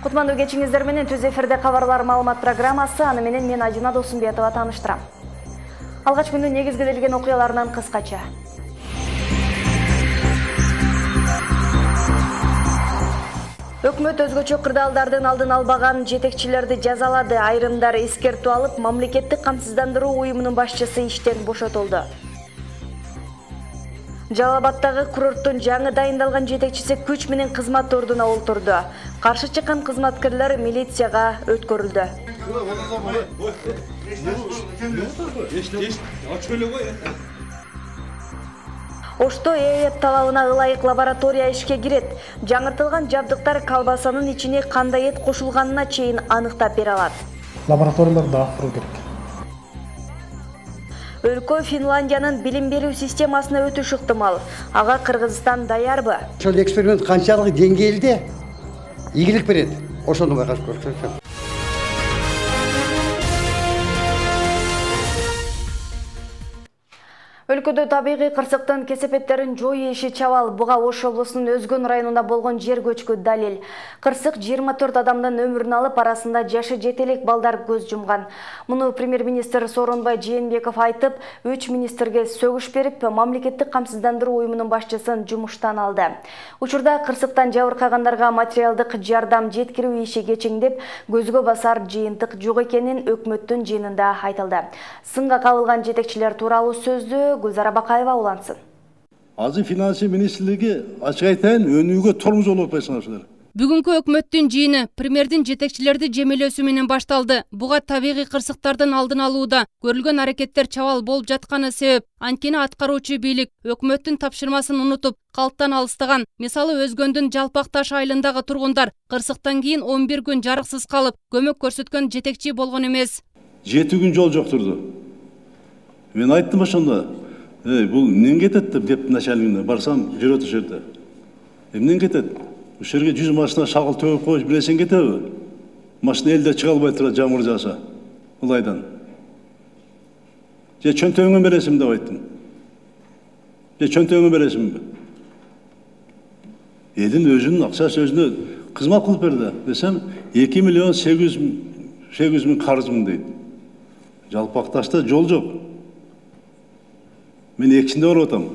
Кутмандуу кечиңиздер менен Түз эфирде кабарлар маалымат программасы, аны менен мен Ажина Досумбетова тааныштырам. Алгач күндүн негизделген окуяларынан кыскача. Өкмөт өзгөчө кырдаалдардын алдын албаган жетекчилерди жазалады. Айрымдар эскертүү алып, мамлекеттик камсыздандыруу уюмунун башчысы иштен бошотулду. Жалал-Абадтагы курорттун жаңы дайындалган жетекчиси күч менен кызмат ордуна олтурду. Каршы чыккан кызматкерлер милицияга өткөрүлдү. Ошто ЭЭП талабына ылайык лаборатория ишке кирет. Жаңыртылган жабдыктар колбасанын ичине кандай эт кошулганына чейин аныктап бере алат. Лабораториялар да куруу керек. Өлкө Финляндиянын билим берүү системасына өтүш ыктымал. Ага Кыргызстан даярбы? Ошол эксперимент канчалык деңгээлде ийгилик берет. Ошону байкап көрсөтсөм. Өлкөдө табигый кырсыктын кесепеттерин жою иши чабал. Буга Ош облусунун Өзгөн районунда болгон жер көчкү далил. Кырсык 24 адамдын өмүрүн алып, арасында жашы жетелек балдар көз жумган. Муну премьер-министр Сооронбай Жээнбеков айтып, 3 министрге сөгүш берип, мамлекеттик камсыздандыруу уюмунун башчысын жумуштан алды. Учурда кырсыктан жабыркагандарга материалдык жардам жеткирүү иши кечиңдеп, көзгө басар жыйынтык жок экенин өкмөттүн жыйынында айтылды. Сынга кабылган жетекчилер тууралуу сөздү Гүлзара Бакаева улантсын. Азыр финансы министрлиги ачык айтайын, өнүүгө тормоз болуп атпайсыңар. Бүгүнкү өкмөттүн жыйыны премьердин жетекчилерди жемелөөсү менен башталды. Буга табигый кырсыктардын алдын алууда көрүлгөн аракеттер чабал болуп жатканы себеп. Анткени аткаруучу бийлик өкмөттүн тапшырмасын унутуп, калктан алыстаган. Мисалы, Өзгөндүн Жалпак Таш айылындагы тургундар кырсыктан кийин 11 күн жарыксыз калып, көмөк көрсөткөн жетекчи болгон эмес. 7 күн жол жок турду. Мен айттым ошондо, бул эмнен кетет деп начальниктер барсам, жүрөт ошол жерде. Эмнен кетет? Ошол жерге 100 машина шагыл төгүп коюш билесең кетеби? Машина элде чыга албай турат, жамгыр жааса. Улайдан. Же чөнтөгүңө бересиң деп айттым. Же чөнтөгүңө бересиңби? Элдин өзүнүн акчасы өзүнө кызмат кылып берди десем, 2 миллион 800 миң карызмын дейт. Жалпак Ташта жол жок. Мен экинчисинде барып атам.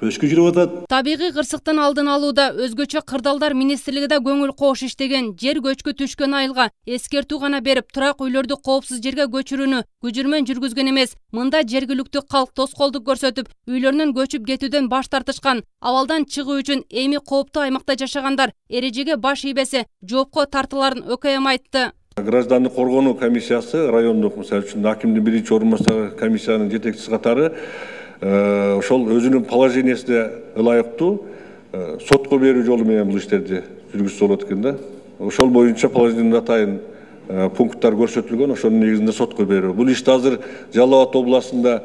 Көчкү жүрүп атат. Табигый кырсыктын алдын алууда өзгөчө кырдаалдар министрлиги да көңүл кош иштеген. Жер көчкү түшкөн айылга эскертүү гана берип, турак үйлөрдү коопсуз жерге көчүрүүнү күжүрмөн жүргүзгөн эмес. Мында жергиликтүү калк тоскоолдук көрсөтүп, үйлөрүнөн көчүп кетүүдөн баш тартышкан. Абалдан чыгуу үчүн эми кооптуу аймакта жашагандар эрежеге баш ийбесе жоопко тартыларын ÖKM айтты. Гражданды коргонуу комиссиясы, райондук, мисалы үчүн акимдин биринчи орун баштаган комиссиянын жетекчиси катары ошол өзүнүн положениясына ылайыктуу сотко берүү жолу менен бул иштерди жүргүзсө болот экен да. Ошол боюнча положениянын атайын пункттар көрсөтүлгөн, ошонун негизинде сотко берүү. Бул ишти азыр Жалал-Абад областында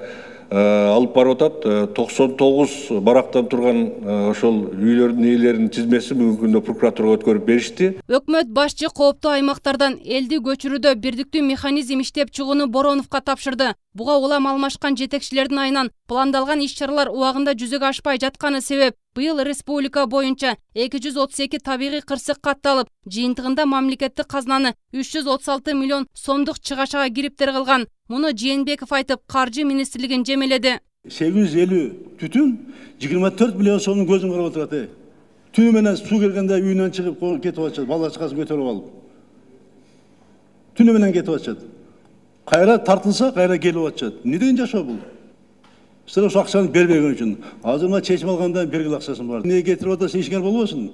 алып барып атат. 99 барактан турган ошол үйлөрдүн ээлеринин тизмеси бүгүнкү күндө прокуратурага өткөрүп беришти. Өкмөт башчы кооптуу аймактардан элди көчүрүүдө бирдиктүү механизм иштеп чыгууну Бороновго тапшырды. Буга улам алмашкан жетекчилердин айынан пландалган иш-чаралар убагында жүзөгө ашпай жатканы себеп. Быйыл республика боюнча 232 табигый кырсык катталып, жыйынтыгында мамлекеттик казнаны 336 миллион сомдук чыгашага кириптер кылган. Муну Жээнбеков айтып, каржы министрлигин жемеледи. 850 түтүн 24 миллион сомдун көзүн карап отурат. Түнү менен суу келгенде үйүнөн чыгып кетип атышат, бала чакасын көтөрүп алып. Түнү менен кетип атышат. Кайра тартылса, кайра келип атышат. Эмне деген жашоо бул? Сен ошо акчаны бербеген үчүн. Азыр мына чечим алганда бергил акчасын бар. Эмне кетирип атасың, ишкер болбосун.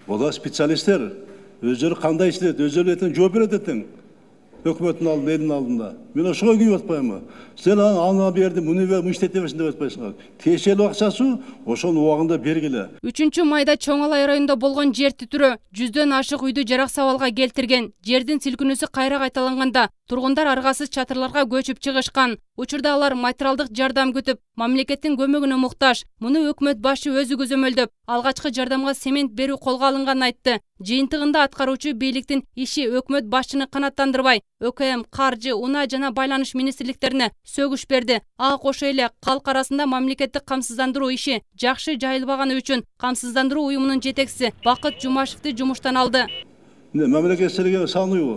Була специалисттер өздөрү кандай иштейт, өздөрү эртең жооп берет этең. Өкмөттүн алдында, элдин алдында. Мен ошого күйүп атпаймынбы? Сен аны берди, муну иштете берсин деп атпайсыңар. Тиешелүү акчасы ошонун убагында бергиле. 3 майда Чоң Алай районунда болгон жер титирөө 100дөн ашык үйдү жарак сабалга келтирген. Жердин силкинүүсү кайра кайталанганда тургундар аргасыз чатырларга көчүп чыгышкан. Учурда алар материалдык жардам күтүп, мамлекеттин көмөгүнө муктаж. Муну өкмөт башы өзү көзөмөлдөп, алгачкы жардамга семент берүү колго алынганын айтты. Жыйынтыгында аткаруучу бийликтин иши өкмөт башчыны канааттандырбай, ÖKM, каржы, унаа жана байланыш министрликтерине сөгүш берди. Ага кошо эле калк арасында мамлекеттик камсыздандыруу иши жакшы жайылбаганы үчүн камсыздандыруу уюмунун жетекчиси Бакыт Жумашевди жумуштан алды. Memleketçilere sanıyor.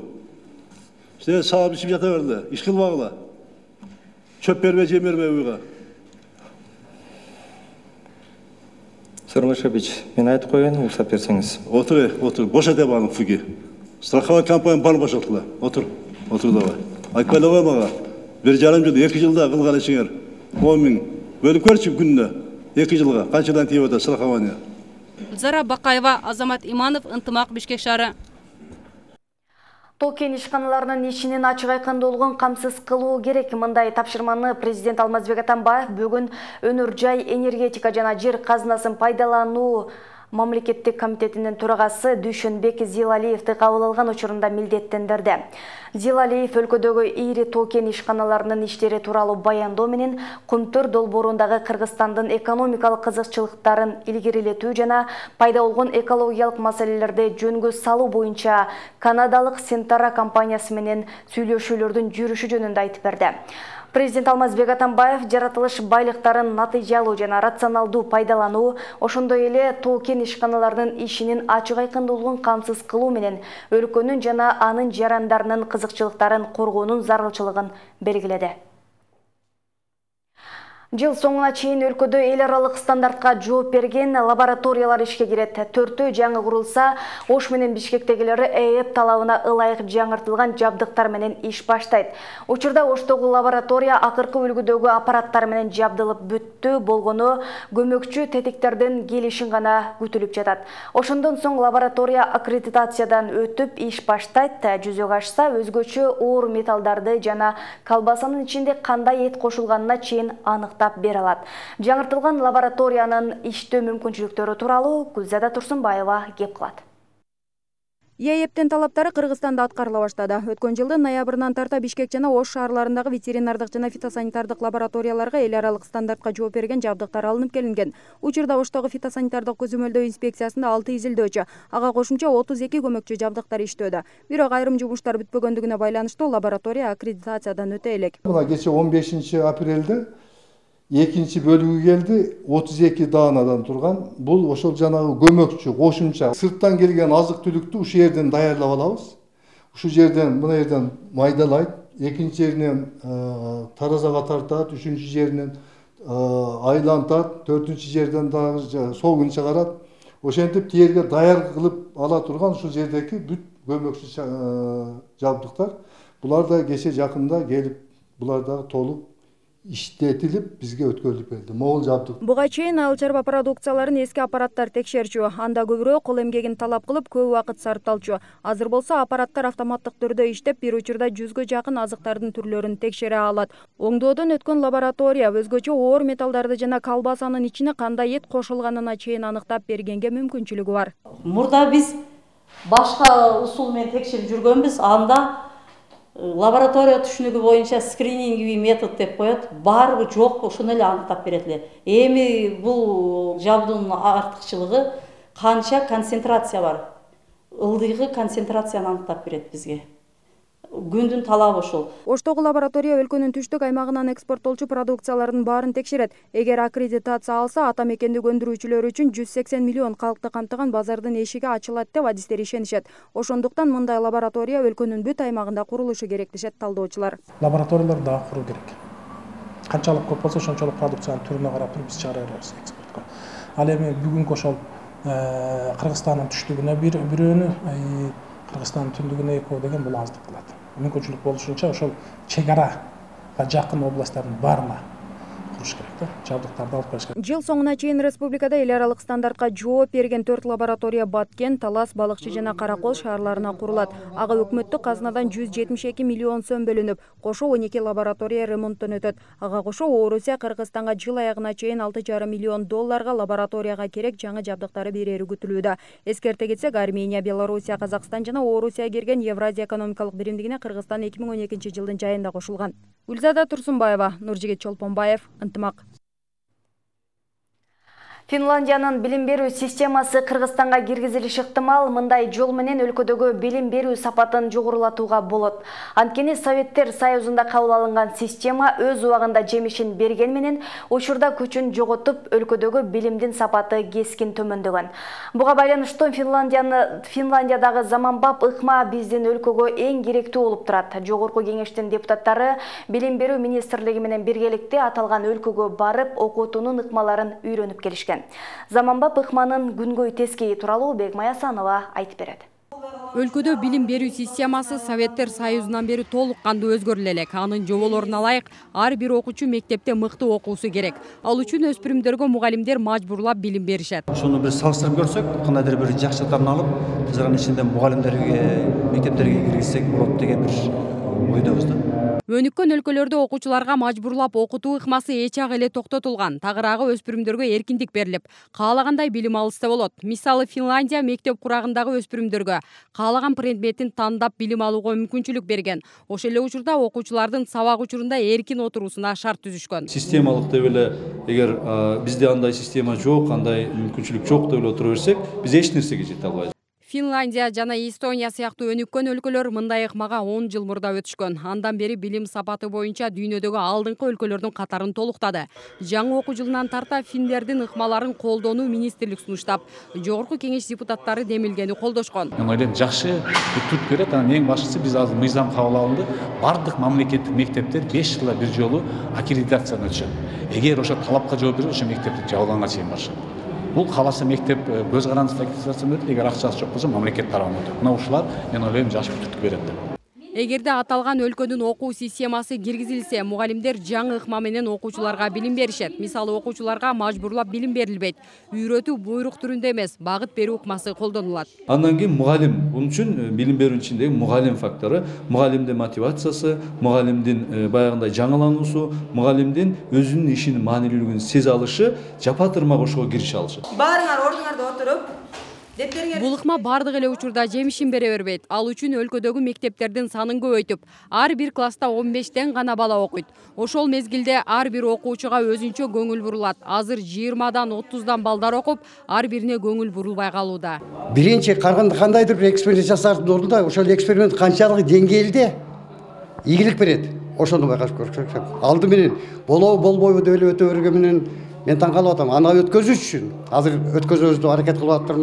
İşte sağ biçim yata verdi. İş kılmakla. Çöp verme, cem verme uyga. Сырмышевич, мен айтып қояйын, рұқсат берсеңіз. Otur. Boşalt yapalım Füge. Страховой компания bana boşalttılar. Otur давай. Айтпайлы ғой маға. 1,5 жыл, 2 жылда қылған ішіңер. 10 мың. Бөліп көрші күніне. 2 жылға. Қаншадан тиіп өтті страхование? Гүлзара Бақаева, Азамат Иманов, Ынтымақ, Бишкек шары. Тоо-кен ишканаларынын ишинин ачык айкындуулугун камсыз кылуу керек. Мындай тапшырманы президент Алмазбек Атамбаев бүгүн өнөр жай, энергетика жана жер казынасын пайдалануу мамлекеттик комитетинин төрагасы Дүйшөнбек Зилалиевди кабыл алган учурунда милдеттендирди. Зилалиев өлкөдөгү ири тоо-кен ишканаларынын иштери тууралуу баяндоо менен Кумтөр долбоорундагы Кыргызстандын экономикалык кызыкчылыктарын илгерилетүү жана пайда болгон экологиялык маселелерди жөнгө салуу боюнча канадалык Сентара компаниясы менен сүйлөшүүлөрдүн жүрүшү жөнүндө айтып берди. Президент Алмазбек Атамбаев жаратылыш байлыктарын натыйжалуу жана рационалдуу пайдалануу, ошондой эле тоо-кен ишканаларынын ишинин ачык айкындуулугун камсыз кылуу менен өлкөнүн жана анын жарандарынын кызыкчылыктарын коргоонун зарылчылыгын белгиледи. Жыл соңуна чейин өлкөдө эл аралык стандартка жооп берген лабораториялар ишке кирет. 4-төө жаңы курулса, Ош менен Бишкектегилери ЭЭП талабына ылайык жаңыртылган жабдыктар менен иш баштайт. Учурда Оштогу лаборатория акыркы үлгүдөгү аппараттар менен жабдылып бүттү, болгону көмөкчү тетиктердин келишин гана күтүлүп жатат. Ошондон соң лаборатория аккредитациядан өтүп иш баштайт. Жүзөгө ашса, өзгөчө оор металлдарды жана колбасанын ичинде кандай эт кошулганына чейин аныктап бере алат. Жаңыртылган лабораториянын иштөө мүмкүнчүлүктөрү тууралуу Гүлзада Турсунбаева кеп кылат. ЭЭПтин талаптары Кыргызстанда аткарыла баштады. Өткөн жылдын ноябрынан тарта Бишкек жана Ош шаарларындагы ветеринардык жана фитосанитардык лабораторияларга эл аралык стандартка жооп берген жабдыктар алынып келинген. Учурда Оштогу фитосанитардык көзөмөлдөө инспекциясында 6 изилдөөчү, ага кошумча 32 көмөкчү жабдыктар иштөөдө. Бирок айрым жумуштар бүтпөгөндүгүнө байланыштуу лаборатория аккредитациядан өтө элек. Мына кече 15 апрелде экинчи бөлүгү келди, 32 даанадан турган. Бул ошол жанагы көмөкчү, кошумча сырттан келген азык түлүктү ушул жерден даярдап алабыз. Ушул жерден, мына жерден майдалайт, экинчи жеринен таразага тартат, үчүнчү жеринен айлантат, төртүнчү жерден дагы согун чыгарат. Ошентип тиерге даяр кылып ала турган ушул жердеги бүт көмөкчү жабдыктар. Булар да кече жакында келип, булар да толуп иштетилип бизге өткөрүлүп келди. Могул жабдык. Буга чейин айыл чарба продукцияларын эски аппараттар текшерчү, анда көбүрөөк кол эмгегин талап кылып, көп убакыт сарпталчу. Азыр болсо аппараттар автоматтык түрдө иштеп, бир учурда 100гө жакын азыктардын түрлөрүн текшере алат. Оңдоодон өткөн лаборатория өзгөчө оор металлдарды жана колбасанын ичине кандай эт кошулганына чейин аныктап бергенге мүмкүнчүлүгү бар. Мурда биз башка усул менен текшерип жүргөнбүз, анда лаборатория түшүнүгү боюнча скрининговый метод деп коет, барбы жокпу ошону эле аныктап берет эле. Эми бул жабдуунун артыкчылыгы канча концентрация бар. Ылдыйгы концентрацияны аныктап берет бизге. Күндүн талабы ошол. Оштогу лаборатория өлкөнүн түштүк аймагынан экспорттолчу продукциялардын баарын текшерет. Эгер аккредитация алса, ата мекендик өндүрүүчүлөр үчүн 180 миллион калкты камтыган базардын эшиги ачылат деп адистер ишенишет. Ошондуктан мындай лаборатория өлкөнүн бүт аймагында курулушу керек дешет талдоочулар. Лабораториялар да куруу керек. Канчалык көп болсо, ошончолук продукциянын түрүнө карап биз чыгара беребиз экспортко. Ал эми бүгүнкү ошол Кыргызстандын түштүгүнө бирөөнү, Кыргызстандын түндүгүнө экөө деген бул аздык кылат. Мүмкүнчүлүк болушунча ошол чек арага жакын областтардын баарына куруш керек да, жабдыктарды алып келиш керек. Жыл соңуна чейин республикада эл аралык стандартка жооп берген 4 лаборатория Баткен, Талас, Балыкчы жана Каракол шаарларына курулат. Ага өкмөттүк казынадан 172 миллион сом бөлүнүп, кошо 12 лаборатория ремонттон өтөт. Ага кошо Орусия Кыргызстанга жыл аягына чейин 6,5 миллион долларга лабораторияга керек жаңы жабдыктары берери күтүлүүдө. Эскерте кетсек, Армения, Белоруссия, Казакстан жана Орусия кирген Евразия экономикалык биримдигине Кыргызстан 2012 жылдын жайында кошулган. Гүлзада Турсунбаева, Нуржигит Чолпонбаев, Ынтымак. Финляндиянын билим берүү системасы Кыргызстанга киргизилиши ыктымал. Мындай жол менен өлкөдөгү билим берүү сапатын жогорулатууга болот. Анткени Советтер Союзунда кабыл алынган система өз убагында жемишин берген менен учурда күчүн жоготуп, өлкөдөгү билимдин сапаты кескин төмөндөгөн. Буга байланыштуу Финляндиядагы заманбап ыкма биздин өлкөгө эң керектүү болуп турат. Жогорку кеңештин депутаттары билим берүү министрлиги менен биргеликте аталган өлкөгө барып, окутуунун ыкмаларын үйрөнүп келишкен. Заманбап ыкманын күнгөй тескейи тууралуу Бегмай Асанова айтып берет. Өлкөдө билим берүү системасы Советтер Союзунан бери толук кандуу өзгөрүлө элек. Анын жоболоруна ылайык ар бир окуучу мектепте мыкты окуусу керек. Ал үчүн өспүрүмдөргө мугалимдер мажбурлап билим беришет. Ошону биз салыштырып көрсөк, кандайдыр бир жакшылыктарын алып, биз анын ичинде мугалимдерге, мектептерге киргизсек болот деген бир ойдобуз да. Өнүккөн өлкөлөрдө окуучуларга мажбурлап окутуу ыкмасы эч ак эле токтотулган. Тагыраагы өспүрүмдөргө эркиндик берилип, каалагандай билим алышса болот. Мисалы Финляндия мектеп курагындагы өспүрүмдөргө каалаган предметин тандап билим алууга мүмкүнчүлүк берген. Ошол эле учурда окуучулардын сабак учурунда эркин отуруусуна шарт түзүшкөн. Системалык деп эле эгер бизде андай система жок, андай мүмкүнчүлүк жок деп эле отура берсек, биз эч нерсеге жете албайбыз. Финляндия жана Эстония сыяктуу өнүккөн өлкөлөр мындай ыкмага 10 жыл мурда өтүшкөн. Андан бери билим сапаты боюнча дүйнөдөгү алдыңкы өлкөлөрдүн катарын толуктады. Жаңы окуу жылынан тарта финдердин ыкмаларын колдонуу министрлик сунуштап, жогорку кеңеш депутаттары демилгени колдошкон. Мен ойлойм, жакшы бүтүп керек. Анан эң башкысы биз азыр мыйзам кабыл алынды. Бардык мамлекеттик мектептер 5 жылда бир жолу аккредитациядан өтүшөт. Эгер ошо талапка жооп берсе, ошо мектепти жабылганга чейин барышат. Бул кааласа мектеп көз карандысыз аккредитациядан өтөт, эгер акчасы жок болсо мамлекет тарабынан өтөт. Мына ушулар мен ойлойм жаш бүтүртүк берет деп. Эгерде аталган өлкөнүн окуу системасы киргизилсе, мугалимдер жаңы ыкма менен окуучуларга билим беришет. Мисалы, окуучуларга мажбурлап билим берилбейт. Үйрөтүү буйрук түрүндө эмес, багыт берүү ыкмасы колдонулат. Андан кийин мугалим, бунун үчүн билим берүүнүн ичиндеги мугалим фактору, мугалимдин мотивациясы, мугалимдин баягындай жаңылануусу, мугалимдин өзүнүн ишинин маанилүүлүгүн сезе алышы, жапа тырмак ошого кирише алышы. Баарыңар ордуңарда отуруп Бул ыкма бардык эле учурда жемишин бере бербейт. Ал үчүн өлкөдөгү мектептердин санын көбөйтүп, ар бир класста 15тен гана бала окуйт. Ошол мезгилде ар бир окуучуга өзүнчө көңүл бурулат. Азыр 20дан 30дан балдар окуп, ар бирине көңүл бурулбай калууда. Биринчи карганда кандайдыр бир эксперимент жасардын ордунда, ошол эксперимент канчалык деңгээлде ийгилик берет. Ошону байкап көрсөк, алды менен болобу болбойбу деп эле өтө бергөн менен мен таң калып атам. Аны өткөзүш үчүн азыр өткөзөбүз деп аракет кылып аттыр.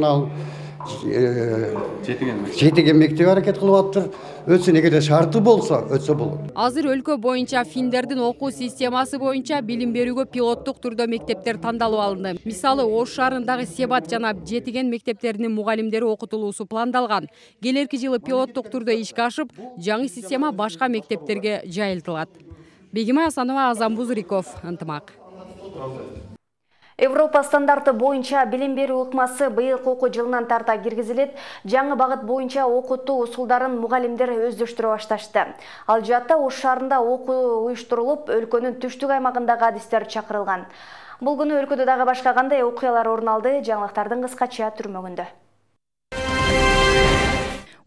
Жетиген мектеп аракет кылып аттыр. Өтсүн, эгерде шарты болсо, өтсө болот. Азыр өлкө боюнча финдердин окуу системасы боюнча билим берүүгө пилоттук түрдө мектептер тандалып алынды. Мисалы, Ош шаарындагы Себат жана Жетиген мектептеринин мугалимдери окутулуусу пландалган. Келерки жылы пилоттук түрдө ишке ашып, жаңы система башка мектептерге жайылтылат. Бегимай Асанова, Азам Бузриков, Ынтымак. Европа стандарты боюнча билим берүү ыкмасы быйылкы окуу жылынан тарта киргизилет. Жаңы багыт боюнча окутуу усулдарын мугалимдер өздөштүрө башташты. Ал жаатта Ош шаарында окуу уюштурулуп, өлкөнүн түштүк аймагындагы адистер чакырылган. Бул күнү өлкөдө дагы башка кандай окуялар орун алды? Жаңылыктардын кыскача түрмөгүндө.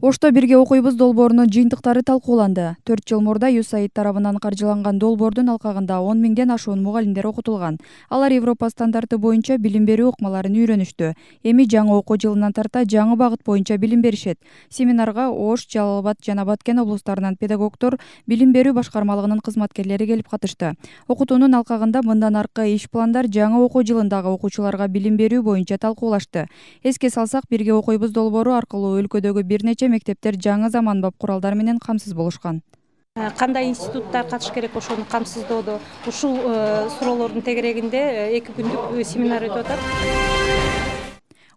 Ошто бирге окуйбуз долбоорунун жыйынтыктары талкууланды. 4 жыл мурда USAID тарабынан каржыланган долбоордун алкагында 10 миңден ашуун мугалимдер окутулган. Алар Европа стандарты боюнча билим берүү ыкмаларын үйрөнүштү. Эми жаңы окуу жылынан тарта жаңы багыт боюнча билим беришет. Семинарга Ош, Жалал Абад жана Баткен облустарынан педагогдор, билим берүү башкармалыгынын кызматкерлери келип катышты. Окутуунун алкагында мындан аркы иш пландар жаңы окуу жылындагы окуучуларга билим берүү боюнча талкуулашты. Эске салсак, бирге окуйбуз долбоору аркылуу өлкөдөгү бир нече мектептер жаңы заманбап куралдар менен камсыз болушкан. Кандай институттар катыш керек, ошону камсыздоодо ушул суроолордун тегерегинде 2 күндүк семинар өтүп атат.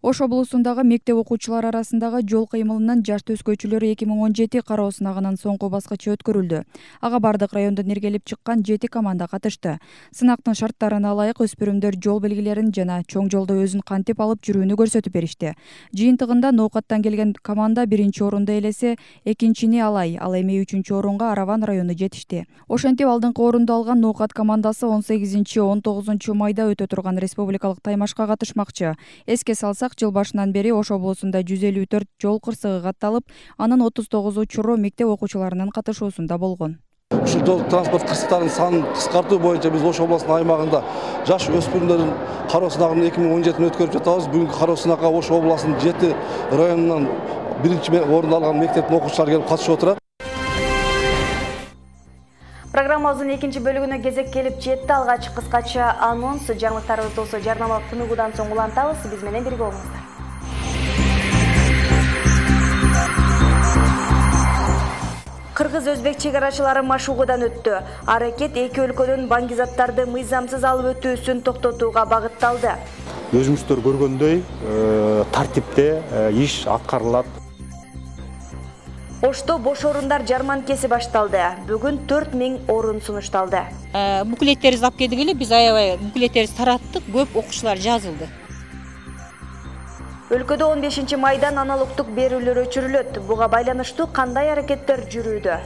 Ош облусундагы мектеп окуучулары арасындагы жол кыймылынын жашт өскөчүлөр 2017 кароо сынагынын соңку баскычы өткөрүлдү. Ага бардык райондон иргелип чыккан 7 команда катышты. Сынактын шарттарына ылайык өспүрүмдөр жол белгилерин жана чоң жолдо өзүн кантип алып жүрүүнү көрсөтүп беришти. Жыйынтыгында Ноокаттан келген команда 1-чи орунду ээлесе, 2-чини Алай, ал эми 3-чү орунга Араван району жетишти. Ошентип алдыңкы орунду алган Ноокат командасы 18-19 майда өтө турган республикалык таймашка катышмакчы. Эске салсак, жыл башынан бери Ош облусунда 154 жол кырсыгы катталып, анын 39 учуру мектеп окуучуларынын катышуусунда болгон. Ушул жол транспорт кырсыктарынын санын кыскартуу боюнча биз Ош областынын аймагында жаш өспүрүмдөрдүн кароо сынагын 2017 өткөрүп жатабыз. Бүгүнкү кароо сынакка Ош областынын 7 районунан биринчи орунду алган мектептин окуучулары келип катышып отурат. Программабыздын экинчи бөлүгүнө кезек келип жетти. Алгач кыскача анонс, жаңылыктарыбызды осы жарнамалык тыныгуудан соң улантабыз. Биз менен бирге болуңуздар. Кыргыз-өзбек чегарачылары машыгуудан өттү. Аракет эки өлкөнүн баңгизаттарды мыйзамсыз алып өтүүсүн токтотууга багытталды. Өзүңүздөр көргөндөй тартипте иш аткарылат. Ошто бош орундар жарманкеси башталды. Бүгүн 4000 орун сунушталды. Буклеттерибизди алып келдик эле, биз аябай буклеттерибизди тараттык, көп окуучулар жазылды. Өлкөдө 15 майдан аналогдук берүүлөр өчүрүлөт. Буга байланыштуу кандай аракеттер жүрүүдө?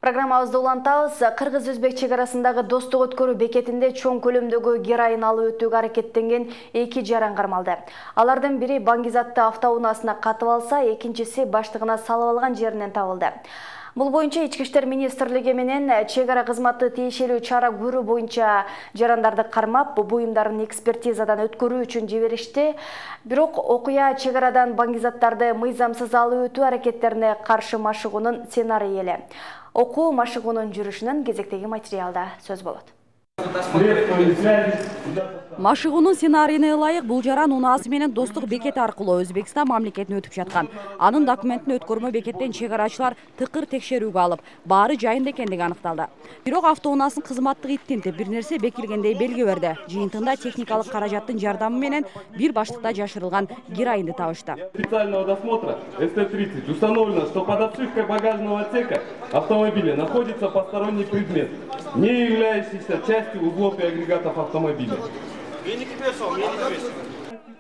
Программабызды улантабыз. Кыргыз-өзбек чегарасындагы достук өткөрүү бекетинде чоң көлөмдөгү героин алып өтүүгө аракеттенген 2 жаран кармалды. Алардын бири баңгизатты автоунаасына катып алса, экинчиси баштыгына салып алган жеринен табылды. Бул боюнча Ички иштер министрлиги менен чегара кызматы тиешелүү чара көрүү боюнча жарандарды кармап, буюмдарын экспертизадан өткөрүү үчүн жиберишти. Бирок окуя чегарадан баңгизаттарды мыйзамсыз алып өтүү аракеттерине каршы машыгуунун сценарийи эле. Окуу машыгуунун жүрүшүнөн кезектеги материалда сөз болот. Машыгуунун сценарийине ылайык бул жаран унаасы менен достук бекети аркылуу Өзбекстан мамлекетине өтүп жаткан. Анын документин өткөрмө бекеттен чегарачылар тыкыр текшерүүгө алып, баары жайында экендиги аныкталды. Бирок автоунаасын кызматтык иттинтип бир нерсе бекилгендей белги берди. Жыйынтыгында техникалык каражаттын жардамы менен бир баштыкта жашырылган героинди табышты. Специального досмотра СТ-30 установлено, что под обшивкой багажного отсека автомобиля находится посторонний предмет, не являющийся частью узлов и агрегатов автомобиля.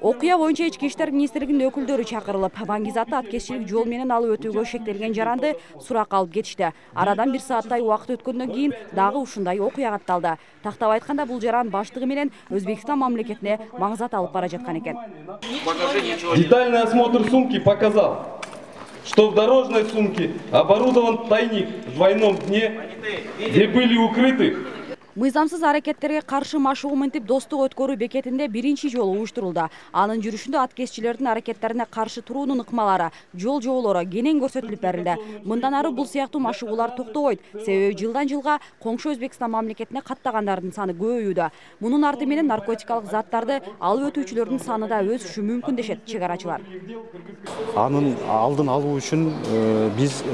Окуя боюнча Ички иштер министрлигинин өкүлдөрү чакырылып, баңгизатты аткезчилик жол менен алып өтүүгө шектелген жаранды суракка алып кетишти. Арадан 1 сааттай убакыт өткөндөн кийин дагы ушундай окуя катталды. Тактап айтканда бул жаран баштыгы менен Өзбекстан мамлекетине маңзат алып бара жаткан экен. Детальный осмотр сумки показал, что в дорожной сумке оборудован тайник в двойном дне, где были укрыты. Мыйзамсыз аракеттерге каршы машыгуу мынтип достук өткөрүү бекетинде биринчи жолу уюштурулду. Анын жүрүшүндө аткезчилердин аракеттерине каршы туруунун ыкмалары, жол жоболору кенен көрсөтүлүп берилди. Мындан ары бул сыяктуу машыгуулар токтобойт. Себеби жылдан жылга коңшу Өзбекстан мамлекетине каттагандардын саны көбөйүүдө. Мунун арты менен наркотикалык заттарды алып өтүүчүлөрдүн саны да өсүшү мүмкүн дешет чегарачылар. Анын алдын алуу үчүн биз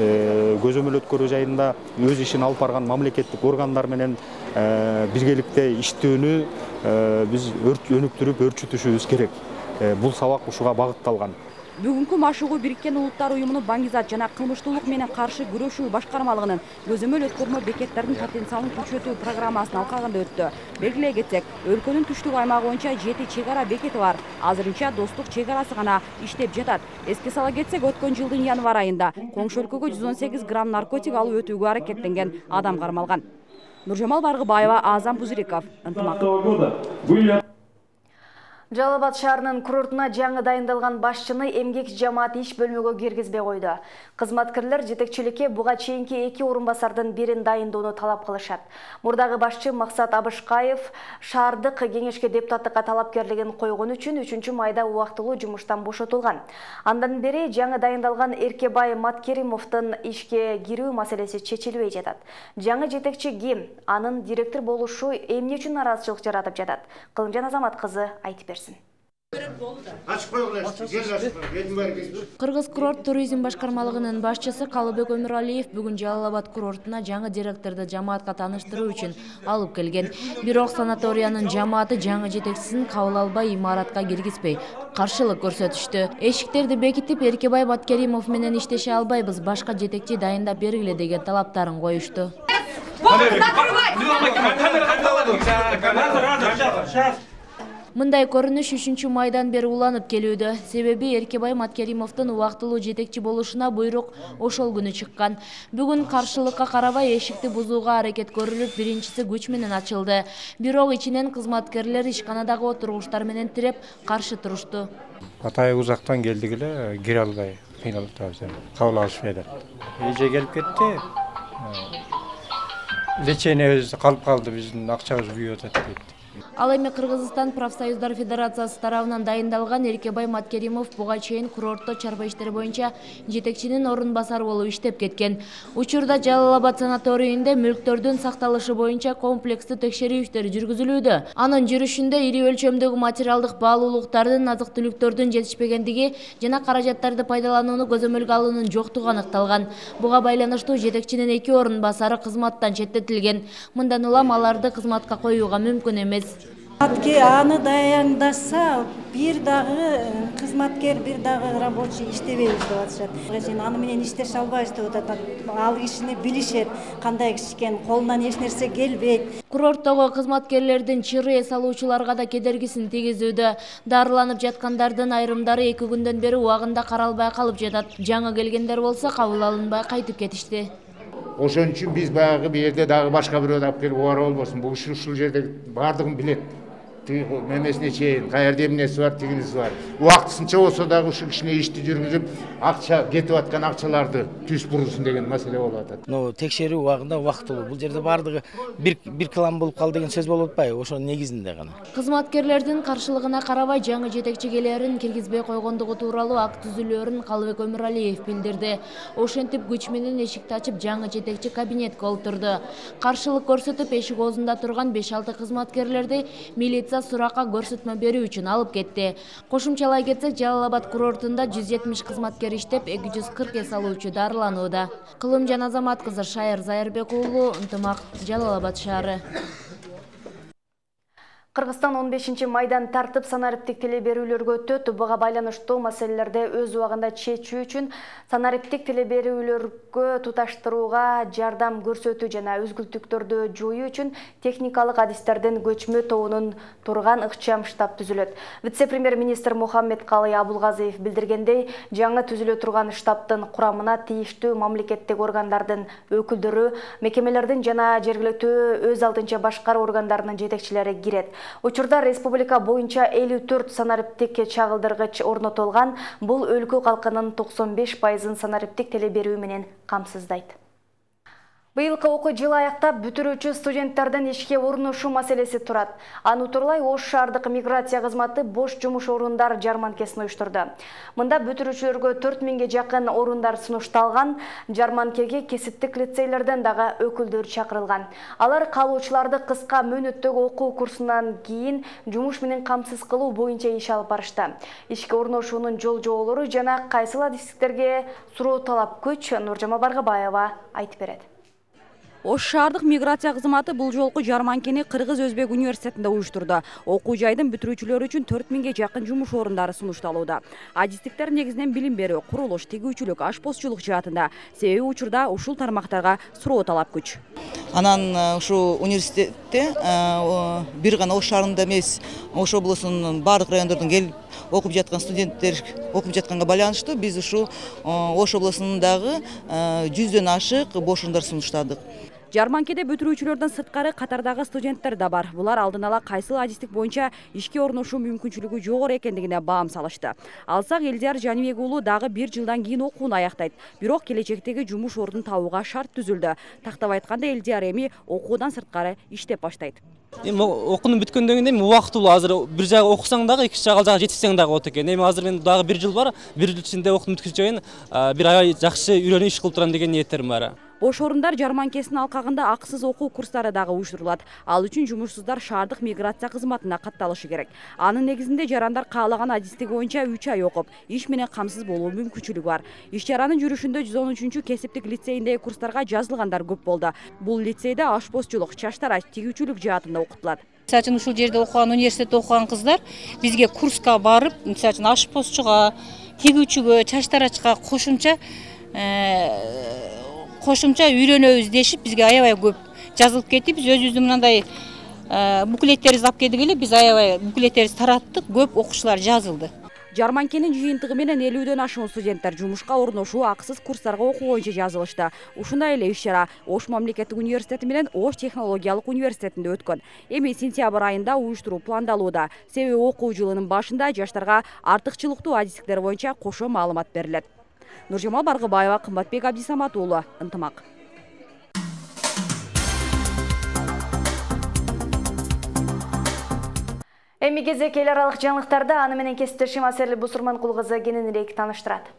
көзөмөл өткөрүү жайында өз ишин алып барган мамлекеттик органдар менен биргеликте иштөөнү биз өнүктүрүп өрчүтүшүбүз керек. Бул сабак ушуга багытталган. Бүгүнкү машыгуу Бириккен Улуттар уюмунун баңгизат жана кылмыштуулук менен каршы күрөшүү башкармалыгынын көзөмөл өткөрмө бекеттердин потенциалын күчөтүү программасынын алкагында өттү. Белгилей кетсек, өлкөнүн түштүк аймагы боюнча 7 чегара бекети бар. Азырынча достук чегарасы гана иштеп жатат. Эске сала кетсек, өткөн жылдын январь айында коңшу өлкөгө 118 грамм наркотик алып өтүүгө аракеттенген адам кармалган. Нуржамал Баргыбаева, Азам Пузыриков, ынтымак. Жалал Абад шаарынын курортуна жаңы дайындалган башчыны эмгек жамаат иш бөлмөгө киргизбей койду. Кызматкерлер жетекчиликке буга чейинки 2 орунбасардын бирин дайындоону талап кылышат. Мурдагы башчы Максат Абышкаев шаардык кеңешке депутаттыкка талапкерлигин койгон үчүн 3 майда убактылуу жумуштан бошотулган. Андан бери жаңы дайындалган Эркебай Маткеримовдун ишке кирүү маселеси чечилбей жатат. Жаңы жетекчи ким? Анын директор болушу эмне үчүн нараазычылык жаратып жатат? Кылымжан Азамат кызы айтып берсин. Кыргыз курорт туризм башкармалыгынын башчысы Калыбек Өмүралиев бүгүн Жалал Абад курортуна жаңы директорду жамаатка тааныштыруу үчүн алып келген. Бирок санаториянын жамааты жаңы жетекчисин кабыл албай имаратка киргизбей, каршылык көрсөтүштү. Эшиктерди бекитип, Эркебай Маткеримов менен иштеше албайбыз, башка жетекчи дайындап бергиле деген талаптарын коюшту. Мындай көрүнүш 3 майдан бери уланып келүүдө. Себеби Эркебай Маткеримовдун убактылуу жетекчи болушуна буйрук ошол күнү чыккан. Бүгүн каршылыкка карабай эшикти бузууга аракет көрүлүп, биринчиси күч менен ачылды. Бирок ичинен кызматкерлер ишканадагы отургучтар менен тиреп каршы турушту. Атай узактан келдик эле, кире албай кыйналып атабыз. Кабыл алышпайды. Эже келип кетти. Лечениебиз калып калды, биздин акчабыз күйүп атат дейт. Ал эми Кыргызстан профсоюздар федерациясы тарабынан дайындалган Эркебай Маткеримов буга чейин курортто чарба иштери боюнча жетекчинин орун басары болуп иштеп кеткен. Учурда Жалал-Абад санаторийинде мүлктөрдүн сакталышы боюнча комплекстүү текшерүү иштери жүргүзүлүүдө. Анын жүрүшүндө ири өлчөмдөгү материалдык баалуулуктардын, азык-түлүктөрдүн жетишпегендиги жана каражаттарды пайдаланууну көзөмөлгө алуунун жоктугу аныкталган. Буга байланыштуу жетекчинин 2 орун басары кызматтан четтетилген. Мындан улам аларды кызматка коюуга мүмкүн эмес. Аны даяндаса, бир дагы кызматкер, бир дагы рабочий иштебейбиз деп атышат. Аны менен иштеше албайбыз деп атат. Ал кишини билишет, кандай киши экен, колунан эч нерсе келбейт. Курорттогу кызматкерлердин чыры эс алуучуларга да кедергисин тийгизүүдө. Дарыланып жаткандардын айрымдары 2 күндөн бери убагында каралбай калып жатат. Жаңы келгендер болсо кабыл алынбай кайтып кетишти. Ошон үчүн биз баягы бу жерде дагы башка бирөө алып келип убара болбосун. Бул ушул жерде бардыгын билет. Мемесине чейин каерде эмнеси бар, тигинеси бар. Убактысынча болсо дагы ушул кишине ишти жүргүзүп, акча кетип аткан акчаларды түз бурусун деген маселе болуп атат. Текшерүү убагында убактылуу. Бул жерде бардыгы бир кылам болуп калды деген сөз болуп атпайбы? Ошонун негизинде гана. Кызматкерлердин каршылыгына карабай жаңы жетекчи келерин киргизбей койгондугу тууралуу акт түзүлөөрүн Калыбек Өмүралиев билдирди. Ошентип күч менен эшикти ачып жаңы жетекчи кабинетке олтурду. Каршылык көрсөтүп эшик оозунда турган 5-6 кызматкерлерди милиция суракка көрсөтмө берүү үчүн алып кетти. Кошумчалай кетсек, Жалал-Абад курортунда 170 кызматкер иштеп, 240 эс алуучу дарыланууда. Кылымжан Азамат кызы, Шайыр Зайырбек уулу, Ынтымак, Жалал-Абад шаары. Кыргызстан 15 майдан тартып санариптик телеберүүлөргө өтөт. Буга байланыштуу маселелерди өз убагында чечүү үчүн санариптик телеберүүлөргө туташтырууга жардам көрсөтүү жана өзгүлтүктөрдү жоюу үчүн техникалык адистердин көчмө тобунун турган ыкчам штаб түзүлөт. Вице-премьер-министр Мухаммедкалый Абулгазиев билдиргендей, жаңы түзүлө турган штабтын курамына тийиштүү мамлекеттик органдардын өкүлдөрү, мекемелердин жана жергиликтүү өз алдынча башкаруу органдарынын жетекчилери кирет. Учурда республика боюнча 54 санариптик чагылдыргыч орнотулган. Бул өлкө калкынын 95% санариптик телеберүү менен камсыздайт. Быйылкы окуу жылы аяктап бүтүрүүчү студенттердин ишке орношуу маселеси турат. Аны турлай Ош шаардык миграция кызматы бош жумуш орундар жарманкесин уюштурду. Мында бүтүрүүчүлөргө 4000 жакын орундар сунушталган. Жарманкеге кесиптик лицейлерден дагы өкүлдөр чакырылган. Алар калуучуларды кыска мөөнөттөгү окуу курсунан кийин жумуш менен камсыз кылуу боюнча иш алып барышты. Ишке орношуунун жол жоболору жана кайсыл адистиктерге суроо талап көч Нуржама Баргабаева айтып берет. Ош шаардык миграция кызматы бул жолку жарманкени Кыргыз-Өзбек университетинде уюштурду. Окуу жайдын бүтүрүүчүлөрү үчүн 4000 жакын жумуш орундары сунушталууда. Адистиктер негизинен билим берүү, курулуш, тигүүчүлүк, ашпозчулук жаатында. Себеби учурда ушул тармактарга суроо талап көч. Анан ушу университетте бир гана Ош шаарында эмес, Ош облусунун бардык райондордон келип окуп жаткан студенттер окуп жатканга байланыштуу биз ушу Ош облусундагы 100дөн ашык бош орундар сунуштадык. Жарманкеде бүтүрүүчүлөрдөн сырткары катардагы студенттер да бар. Булар алдын ала кайсыл адистик боюнча ишке орношуу мүмкүнчүлүгү жогору экендигине баам салышты. Алсак Элдияр Жанибек уулу дагы 1 жылдан кийин окууну аяктайт. Бирок келечектеги жумуш ордун табууга шарт түзүлдү. Тактап айтканда Элдияр эми окуудан сырткары иштеп баштайт. Эми окуунун бүткөндөн кийин убактылуу азыр бир жагы окусаң дагы экинчи жагы жетишсең дагы болот экен. Эми азыр мен дагы 1 жыл бар. 1 жыл ичинде окууну бүткүзөйүн, бир ай жакшы үйрөнүп иш кылып турам деген ниеттерим бар. Бош орундар жарманкесинин алкагында акысыз окуу курстары дагы уюштурулат. Ал үчүн жумушсуздар шаардык миграция кызматына катталышы керек. Анын негизинде жарандар каалаган адистик боюнча 3 ай окуп, иш менен камсыз болуу мүмкүнчүлүгү бар. Иш чаранын жүрүшүндө 113 кесиптик лицейиндеги курстарга жазылгандар көп болду. Бул лицейде ашпозчулук, чаштарач, тигүүчүлүк жаатында окутулат. Мисалы үчүн ушул жерде окуган, университетте окуган кыздар бизге курска барып, мисалы үчүн ашпозчуга, тигүүчүгө, чаштарачка кошумча үйрөнөбүз дешип бизге аябай көп жазылып кетти. Биз өзүбүздүн мындай буклеттерибизди алып келдик эле, биз аябай буклеттерибизди тараттык, көп окуучулар жазылды. Жарманкенин жыйынтыгы менен 50дөн ашуун студенттер жумушка орношуу, акысыз курстарга окуу боюнча жазылышты. Ушундай эле иш-чара Ош мамлекеттик университети менен Ош технологиялык университетинде өткөн. Эми сентябрь айында уюштуруу пландалууда. Себеби окуу жылынын башында жаштарга артыкчылыктуу адистиктер боюнча кошо маалымат берилет. Нуржамал Баргыбаева, Кымбатбек Абдисамат уулу, Ынтымак. Эми кезек эл аралык жаңылыктарда аны менен кесиптешим Асерлі Бусурманкул кызы кененирээк тааныштырат.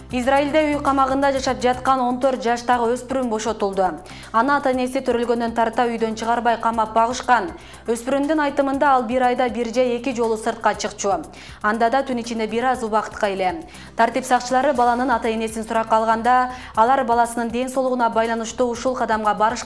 Израилде үй камагында жашап жаткан 14 жаштагы өспүрүм бошотулду. Ана ата-энеси төрөлгөндөн тарта үйдөн чыгарбай камап багышкан. Өспүрүмдүн айтымында ал бир айда бир же 2 жолу сыртка чыкчу. Анда да түн ичинде бир аз убакытка эле. Тартип сакчылары баланын ата-энесин суракка алганда, алар баласынын ден соолугуна байланыштуу ушул кадамга барышкан.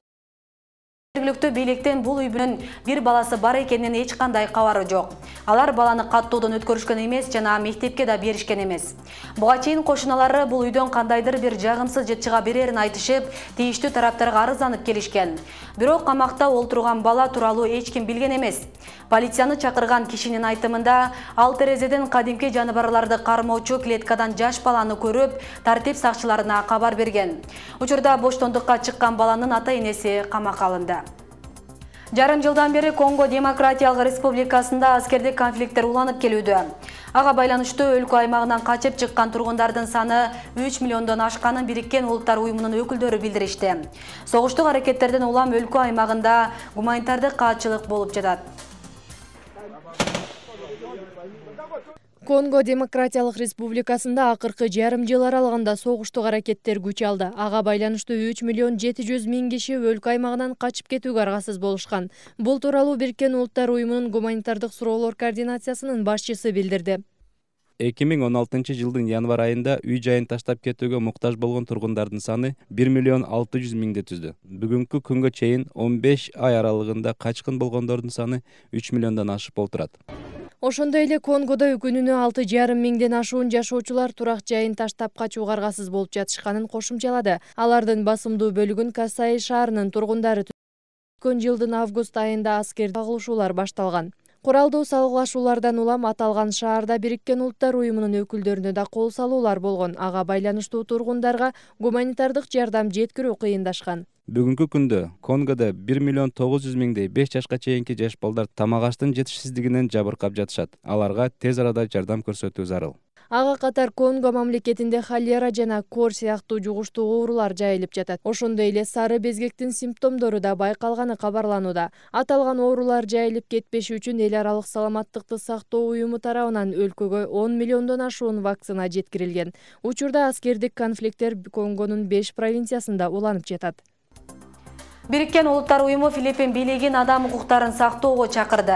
Жергиликтүү бийликтен бул үйбүнүн бир баласы бар экенинен эч кандай кабары жок. Алар баланы каттоодон өткөрүшкөн эмес жана мектепке да беришкен эмес. Буга чейин кошуналары бул үйдөн кандайдыр бир жагымсыз жыт чыга берерин айтышып, тийиштүү тараптарга арызданып келишкен. Бирок камакта олтурган бала тууралуу эч ким билген эмес. Полицияны чакырган кишинин айтымында, ал терезеден кадимки жаныбарларды кармоочу клеткадан жаш баланы көрүп, тартип сакчыларына кабар берген. Учурда боштондукка чыккан баланын ата-энеси камакка алынды. Жарым жылдан бери Конго Демократиялык Республикасында аскердик конфликттер уланып келүүдө. Ага байланыштуу өлкө аймагынан качып чыккан тургундардын саны 3 миллиондон ашканын Бириккен Улуттар уюмунун өкүлдөрү билдиришти. Согуштук аракеттерден улам өлкө аймагында гуманитардык каатчылык болуп жатат. Конго Демократиялык Республикасында акыркы жарым жыл аралыгында согуштук аракеттер күч алды. Ага байланыштуу 3 миллион 700 миң киши өлкө аймагынан качып кетүүгө аргасыз болушкан. Бул тууралуу Бириккен Улуттар уюмунун гуманитардык суроолор координациясынын башчысы билдирди. 2016 жылдын январь айында үй жайын таштап кетүүгө муктаж болгон тургундардын саны 1 миллион 600 миңди түздү. Бүгүнкү күнгө чейин 15 ай аралыгында качкын болгондордун саны 3 миллиондон ашып олтурат. Ошондой эле Конгодо күнүнө 6,5 миңден ашуун жашоочулар турак жайын таштап качууга аргасыз болуп жатышканын кошумчалады. Алардын басымдуу бөлүгүн Касай шаарынын тургундары өткөн жылдын август айында аскердик чагылышуулар башталган. Куралдуу салгылашуулардан улам аталган шаарда Бириккен Улуттар уюмунун өкүлдөрүнө да кол салуулар болгон. Ага байланыштуу тургундарга гуманитардык жардам жеткирүү кыйындашкан. Бүгүнкү күндө Конгодо 1 миллион 900 миңдей 5 жашка чейинки жаш балдар тамак аштын жетишсиздигинен жабыркап жатышат. Аларга тез арада жардам көрсөтүү зарыл. Ага катар Конго мамлекетинде холера жана кор сыяктуу жугуштуу оорулар жайылып жатат. Ошондой эле сары безгектин симптомдору да байкалганы кабарланууда. Аталган оорулар жайылып кетпеши үчүн эл аралык саламаттыкты сактоо уюму тарабынан өлкөгө 10 миллиондон ашуун вакцина жеткирилген. Учурда аскердик конфликттер Конгонун 5 провинциясында уланып жатат. Бириккен Улуттар уюму Филиппин бийлигин адам укуктарын сактоого чакырды.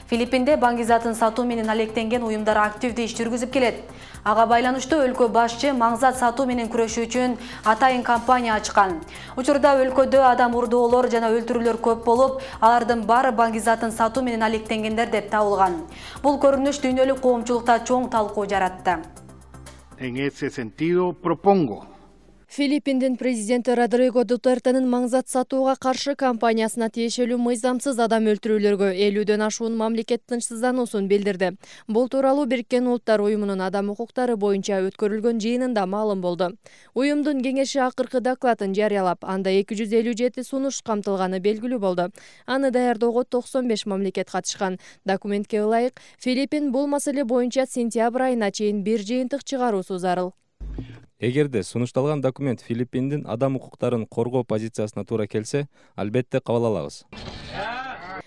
Филиппинде баңгизатын сатуу менен алектенген уюмдар активдүү иш жүргүзүп келет. Ага байланыштуу өлкө башчы маңзат сатуу менен күрөшүү үчүн атайын кампания ачкан. Учурда өлкөдө адам урдоолор жана өлтүрүүлөр көп болуп, алардын баары баңгизатын сатуу менен алектенгендер деп табылган. Бул көрүнүш дүйнөлүк коомчулукта чоң талкуу жаратты. En ese sentido propongo Филиппиндин президенти Родриго Дутертенин маңзат сатууга каршы кампаниясына тиешелүү мыйзамсыз адам өлтүрүүлөргө 50дөн ашуун мамлекет тынчсыздануусун билдирди. Бул тууралуу Бириккен Улуттар уюмунун адам укуктары боюнча өткөрүлгөн жыйынында маалым болду. Уюмдун кеңеши акыркы докладын жарыялап, анда 257 сунуш камтылганы белгилүү болду. Аны даярдоого 95 мамлекет катышкан. Документке ылайык, Филиппин бул маселе боюнча сентябрь айына чейин бир жыйынтык чыгаруусу зарыл. Эгерде сунушталган документ Филиппиндин адам укуктарын коргоо позициясына туура келсе, албетте кабыл алабыз.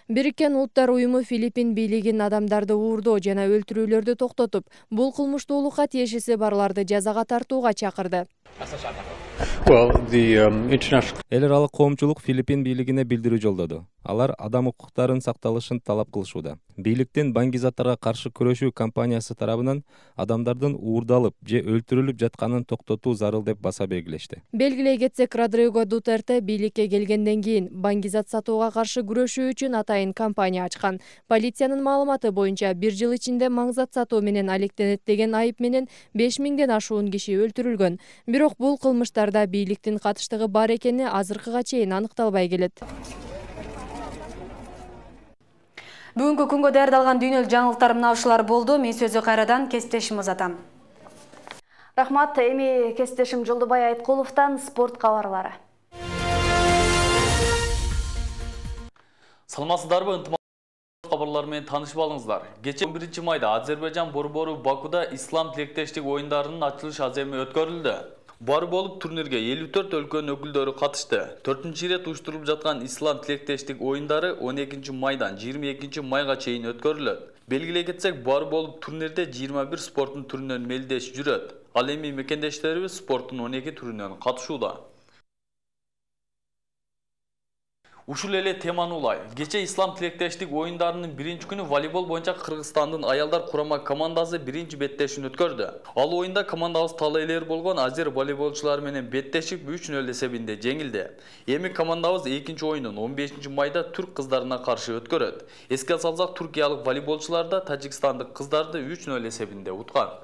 Бириккен Улуттар уюму Филиппин бийлигин адамдарды уурдоо жана өлтүрүүлөрдү токтотуп, бул кылмыштуулукка тиешеси барларды жазага тартууга чакырды. Эл аралык коомчулук Филиппин бийлигине билдирүү жолдоду. Алар адам укуктарын сакталышын талап кылышууда. Бийликтин баңгизаттарга каршы күрөшүү кампаниясы тарабынан адамдардын уурдалып же өлтүрүлүп жатканын токтотуу зарыл деп баса белгилешти. Белгилей кетсек, Родриго Дутерте бийликке келгенден кийин баңгизат сатууга каршы күрөшүү үчүн атайын кампания ачкан. Полициянын маалыматы боюнча 1 жыл ичинде маңзат сатуу менен алектенет деген айып менен 5 миңден ашуун киши өлтүрүлгөн. Бирок бул кылмыштарда бийликтин катыштыгы бар экени азыркыга чейин аныкталбай келет. Бүгүнкү күнгө даярдалган дүйнөлүк жаңылыктар мына ушулар болду. Мен сөзү кайрадан кесиптешим узатам. Рахмат, эми кесиптешим Жолдубай Айткуловдон спорт кабарлары. Саламатсыздарбы, ынтымақ хабарларымен танышып алыңыздар. Кече 11 майда Азербайжан борбору Бакуда ислам тилектештик оюндарынын ачылыш аземи өткөрүлдү. Бары болуп турнирге 54 өлкөнүн өкүлдөрү катышты. 4-чү ирет уюштурулуп жаткан ислам тилектештик оюндары 12 майдан 22 майга чейин өткөрүлөт. Белгилей кетсек, бары болуп турнирде 21 спорттун түрүнөн мелдеш жүрөт. Ал эми мекендештерибиз спорттун 12 түрүнөн катышууда. Ушул эле теманы улай. Кече ислам тилектештик оюндарынын 1-күнү волейбол боюнча Кыргызстандын аялдар курама командасы 1 беттешин өткөрдү. Ал оюнда командабыз талайлер болгон азер волейболчулары менен беттешип 3-0 эсебинде жеңилди. Эми командабыз 2-чи оюнун 15 майда түрк кыздарына каршы өткөрөт. Эске салсак, туркиялык волейболчулар да тажикстандык кыздарды 3-0 эсебинде уткан.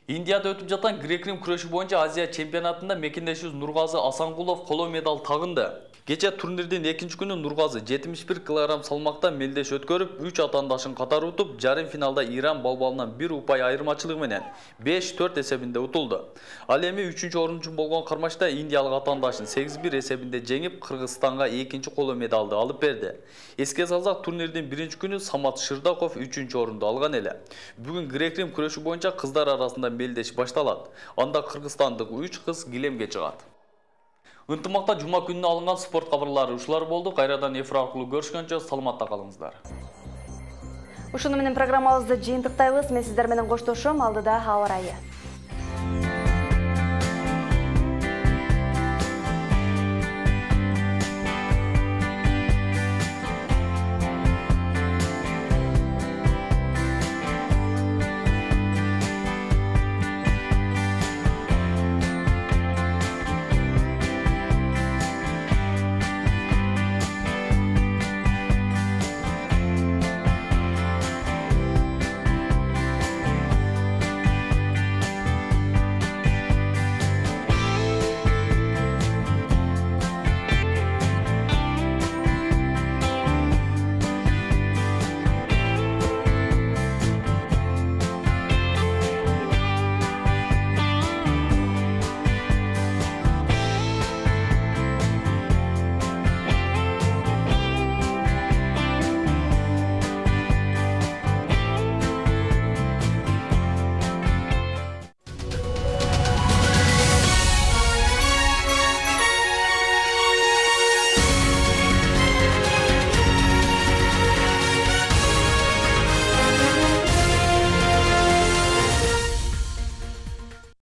Индияда өтүп жаткан грек-рим күрөшү боюнча Азия чемпионатында мекендешибиз Нургазы Асангулов коло медаль тагынды. Кече турнирдин 2-күнү Нургазы 71 кг салмакта мелдеш өткөрүп, 3 атаандашын катары утуп, жарым финалда Иран балбалынан 1 упай айырмачылыгы менен 5-4 эсебинде утулду. Ал эми 3-орунчу болгон кармашта индиялык атаандашын 8-1 эсебинде жеңип, Кыргызстанга 2-чи коло медалды алып берди. Эске салсак, турнирдин 1-күнү Самат Шырдаков 3-орунду алган эле. Бүгүн грек-рим күрөшү боюнча кыздар арасында мелдеш башталат. Анда кыргызстандык 3 кыз килемге чыгат. Ынтымакта жума күнүнө алынган спорт кабарлары ушулар болду. Кайрадан эфир аркылуу көрүшкөнчө саламатта калыңыздар. Ушуну менен программабызды жыйынтыктайбыз. Мен сиздер менен коштошом. Алдыда аба ырайы.